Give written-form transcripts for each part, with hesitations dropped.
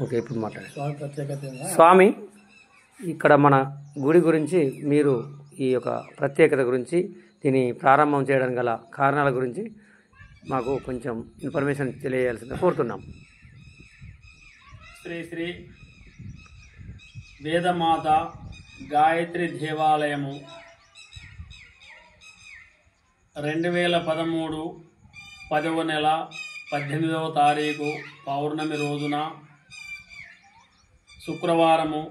Okay, ఇప్పుడు మాట్లాడండి. స్వామి ప్రత్యేకత స్వామి, ఇక్కడ మన గుడి గురించి మీరు ఈ యొక్క ప్రత్యేకత గురించి దీన్ని ప్రారంభం చేయడానికి గల కారణాల గురించి మాకు కొంచెం ఇన్ఫర్మేషన్ తెలియజేయాల్సిందిగా కోరుతున్నాం. శ్రీ శ్రీ వేదమాత గాయత్రి దేవాలయము 2013 10వ నెల 18వ తారీఖు పౌర్ణమి రోజున శుక్రవారము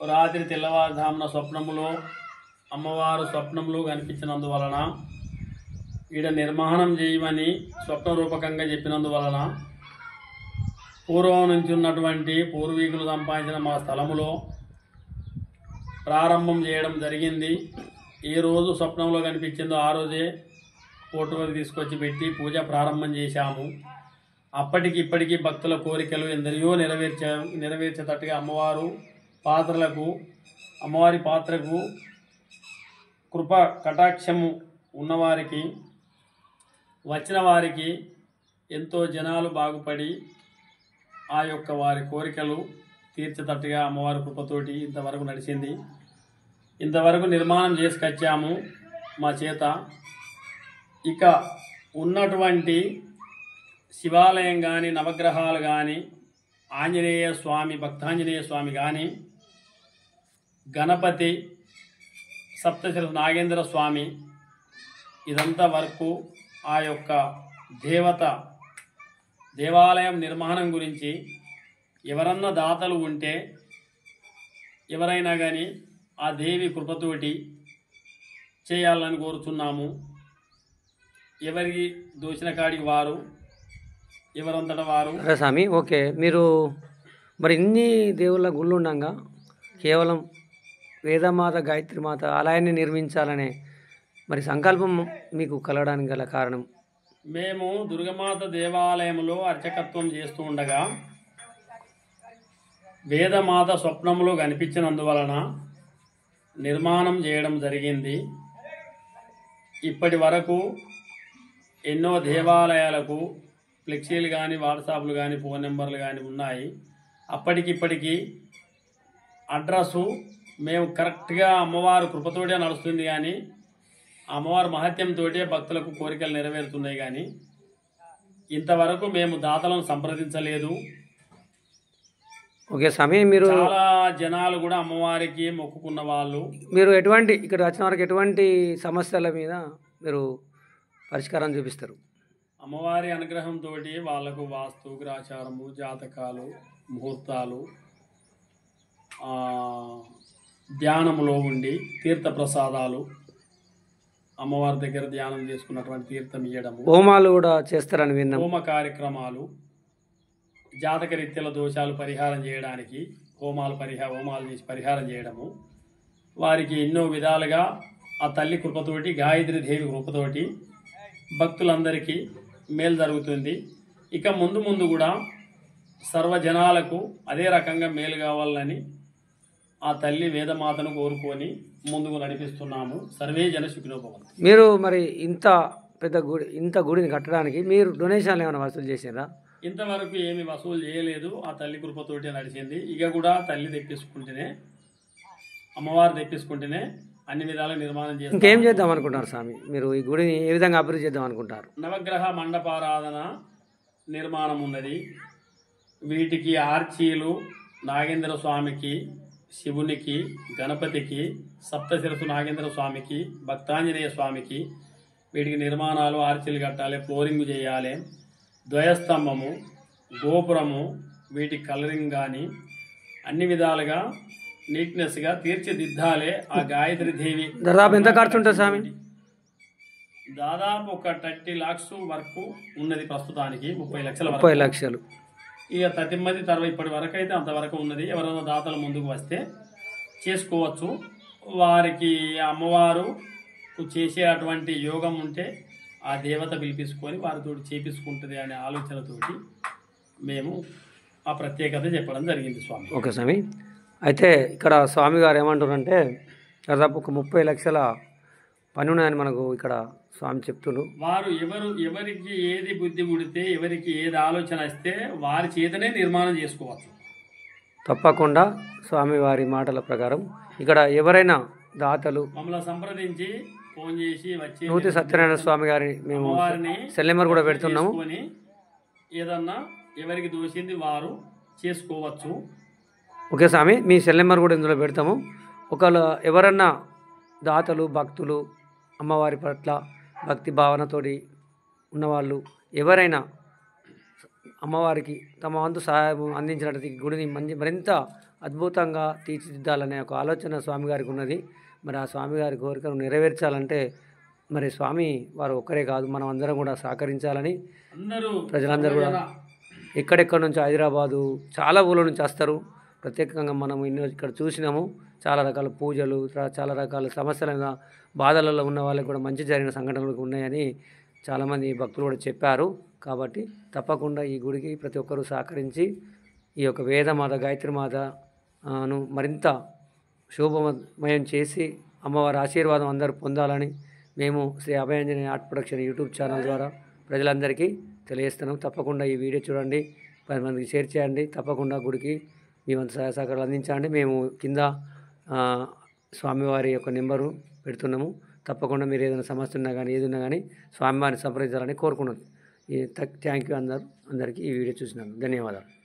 రాత్రి తెల్లవారుజామున స్వప్నములో అమ్మవారు స్వప్నంలో కనిపించినందువలన ఈడ నిర్మాణం చేయమని స్వప్న రూపకంగా చెప్పినందువలన పూర్వం నుంచి ఉన్నటువంటి పూర్వీకులు సంపాదించిన మా స్థలములో ప్రారంభం చేయడం జరిగింది. ఏ రోజు స్వప్నంలో కనిపించిందో ఆ రోజే ఫోటోలు తీసుకొచ్చి పెట్టి పూజ ప్రారంభం చేశాము. అప్పటికి ఇప్పటికీ భక్తుల కోరికలు ఎందరియో నెరవేర్చేటట్టుగా అమ్మవారి పాత్రకు కృప కటాక్షము ఉన్నవారికి, వచ్చిన వారికి ఎంతో జనాలు బాగుపడి ఆ యొక్క వారి కోరికలు తీర్చేటట్టుగా అమ్మవారి కృపతోటి ఇంతవరకు నడిచింది. ఇంతవరకు నిర్మాణం చేసుకొచ్చాము మా చేత. ఇక ఉన్నటువంటి శివాలయం కానీ, నవగ్రహాలు కానీ, ఆంజనేయ స్వామి, భక్తాంజనేయ స్వామి కానీ, గణపతి, సప్తశిరస్సు నాగేంద్ర స్వామి, ఇదంతా వరకు ఆ యొక్క దేవాలయం నిర్మాణం గురించి ఎవరన్నా దాతలు ఉంటే ఎవరైనా కానీ ఆ దేవి కృపతోటి చేయాలని కోరుతున్నాము. ఎవరికి దోచిన కాడికి వారు, ఎవరంతట వారు. స్వామి, ఓకే, మీరు మరి ఇన్ని దేవుళ్ళ గుళ్ళు ఉండగా కేవలం వేదమాత గాయత్రి మాత ఆలయాన్ని నిర్మించాలనే మరి సంకల్పం మీకు కలగడానికి గల కారణం? మేము దుర్గమాత దేవాలయంలో అర్చకత్వం చేస్తూ ఉండగా వేదమాత స్వప్నంలో కనిపించినందువలన నిర్మాణం చేయడం జరిగింది. ఇప్పటి వరకు ఎన్నో దేవాలయాలకు ఫ్లెక్సీలు కానీ, వాట్సాప్లు కానీ, ఫోన్ నెంబర్లు కానీ ఉన్నాయి. అప్పటికిప్పటికీ అడ్రస్సు మేము కరెక్ట్గా అమ్మవారు కృపతోటే నడుస్తుంది కానీ, అమ్మవారి మహత్యంతో భక్తులకు కోరికలు నెరవేరుతున్నాయి. కానీ ఇంతవరకు మేము దాతలను సంప్రదించలేదు. ఓకే స్వామి, మీరు చాలా జనాలు కూడా అమ్మవారికి మొక్కుకున్న వాళ్ళు. మీరు ఇక్కడ వచ్చిన వారికి ఎటువంటి సమస్యల మీద మీరు పరిష్కారం చూపిస్తారు? అమ్మవారి అనుగ్రహంతో వాళ్లకు వాస్తు, గ్రాచారము, జాతకాలు, ముహూర్తాలు, ధ్యానంలో ఉండి తీర్థ ప్రసాదాలు, అమ్మవారి దగ్గర ధ్యానం చేసుకున్నటువంటి తీర్థం ఇవ్వడము, హోమాలు కూడా చేస్తారని విన్నాం. హోమ కార్యక్రమాలు, జాతక రీత్యాల దోషాలు పరిహారం చేయడానికి హోమాలు చేసి పరిహారం చేయడము, వారికి ఎన్నో విధాలుగా ఆ తల్లి కృపతోటి, గాయత్రి దేవి కృపతోటి భక్తులందరికీ మేలు జరుగుతుంది. ఇక ముందు కూడా సర్వజనాలకు అదే రకంగా మేలు కావాలని ఆ తల్లి వేదమాతను కోరుకొని ముందుకు నడిపిస్తున్నాము. సర్వే జన సుఖినో భవంతు. మీరు మరి ఇంత గుడిని కట్టడానికి మీరు డొనేషన్లు ఏమైనా వసూలు చేసారా? ఇంతవరకు ఏమి వసూలు చేయలేదు. ఆ తల్లి కృపతోటి నడిచింది. ఇక కూడా తల్లి అమ్మవారు తెప్పించుకుంటేనే అన్ని విధాల నిర్మాణం చేస్తారు. ఇంకేం చేద్దాం అనుకుంటారు స్వామి? మీరు ఈ గుడిని ఏ విధంగా అభివృద్ధి చేద్దాం అనుకుంటారు? నవగ్రహ మండపారాధన నిర్మాణం ఉన్నది. వీటికి ఆర్చీలు నాగేంద్ర స్వామికి, శివునికి, గణపతికి, సప్తశిరస్సు నాగేంద్ర స్వామికి, భక్తాంజనేయ స్వామికి వీటికి నిర్మాణాలు, ఆర్చీలు కట్టాలి, ఫ్లోరింగ్ చేయాలి, ద్వయస్తంభము, గోపురము, వీటికి కలరింగ్ కానీ అన్ని విధాలుగా నీట్నెస్గా తీర్చిదిద్దాలే. ఆ గాయత్రి దేవి దాదాపు ఎంత ఖర్చు ఉంటుంది స్వామి? దాదాపు ఒక 30 lakhs వరకు ఉన్నది. ప్రస్తుతానికి 30 లక్షలు. ఇక తతిమ్మది ఇప్పటి వరకు అయితే అంతవరకు ఉన్నది. ఎవరైనా దాతలు ముందుకు వస్తే చేసుకోవచ్చు. వారికి అమ్మవారు చేసే అటువంటి యోగం ఉంటే ఆ దేవత పిలిపించుకొని వారితో చేపించుకుంటుంది అనే ఆలోచనతోటి మేము ఆ ప్రత్యేకత చెప్పడం జరిగింది స్వామి. ఓకే స్వామి, అయితే ఇక్కడ స్వామి గారు ఏమంటారంటే దాదాపు ఒక 30 లక్షల పని ఉన్నాయని మనకు ఇక్కడ స్వామి చెప్తున్నారు. వారు ఎవరికి ఏది బుద్ధి పుడితే, ఎవరికి ఏది ఆలోచన వస్తే వారి చేతనే నిర్మాణం చేసుకోవచ్చు. తప్పకుండా స్వామివారి మాటల ప్రకారం ఇక్కడ ఎవరైనా దాతలు మమ్మల్ని సంప్రదించి ఫోన్ చేసి వచ్చి నూతి సత్యనారాయణ స్వామి గారి మేము అమ్మవారిని సెల్ నెంబర్ కూడా పెడుతున్నాము. చేసుకొని ఏదన్నా ఎవరికి దోచింది వారు చేసుకోవచ్చు. ఓకే స్వామి, మీ సెల్ నెంబర్ కూడా ఇందులో పెడతాము. ఒకవేళ ఎవరన్నా దాతలు భక్తులు అమ్మవారి పట్ల భక్తి భావనతోటి ఉన్నవాళ్ళు ఎవరైనా అమ్మవారికి తమ వంతు సహాయం అందించినట్టు ఈ గుడిని మరింత అద్భుతంగా తీర్చిదిద్దాలనే ఒక ఆలోచన స్వామిగారికి ఉన్నది. మరి ఆ స్వామిగారి కోరికను నెరవేర్చాలంటే మరి స్వామి వారు ఒక్కరే కాదు, మనం అందరం కూడా సహకరించాలని ప్రజలందరూ కూడా ఎక్కడెక్కడి నుంచి హైదరాబాదు చాలా ఊళ్ళ నుంచి వస్తారు. ప్రత్యేకంగా మనం ఇక్కడ చూసినాము చాలా రకాల పూజలు, చాలా రకాల సమస్యల బాధలలో ఉన్న వాళ్ళకి కూడా మంచి జరిగిన సంఘటనలు ఉన్నాయని చాలామంది భక్తులు కూడా చెప్పారు. కాబట్టి తప్పకుండా ఈ గుడికి ప్రతి ఒక్కరూ సహకరించి ఈ యొక్క వేదమాత గాయత్రీమాతను మరింత శోభమయం చేసి అమ్మవారి ఆశీర్వాదం అందరూ పొందాలని మేము Shri Abhayanjaneya art production YouTube channel ద్వారా ప్రజలందరికీ తెలియజేస్తున్నాం. తప్పకుండా ఈ వీడియో చూడండి, 10 మందికి షేర్ చేయండి. తప్పకుండా గుడికి మీ వంతు సహాయ సహకారాలు అందించండి. మేము కింద స్వామివారి యొక్క నెంబరు పెడుతున్నాము. తప్పకుండా మీరు ఏదైనా సమస్య ఉన్నా కానీ ఏది ఉన్నా కానీ స్వామివారిని సంప్రదించాలని కోరుకున్నాను. థ్యాంక్ యూ అందరికీ ఈ వీడియో చూసినందుకు ధన్యవాదాలు.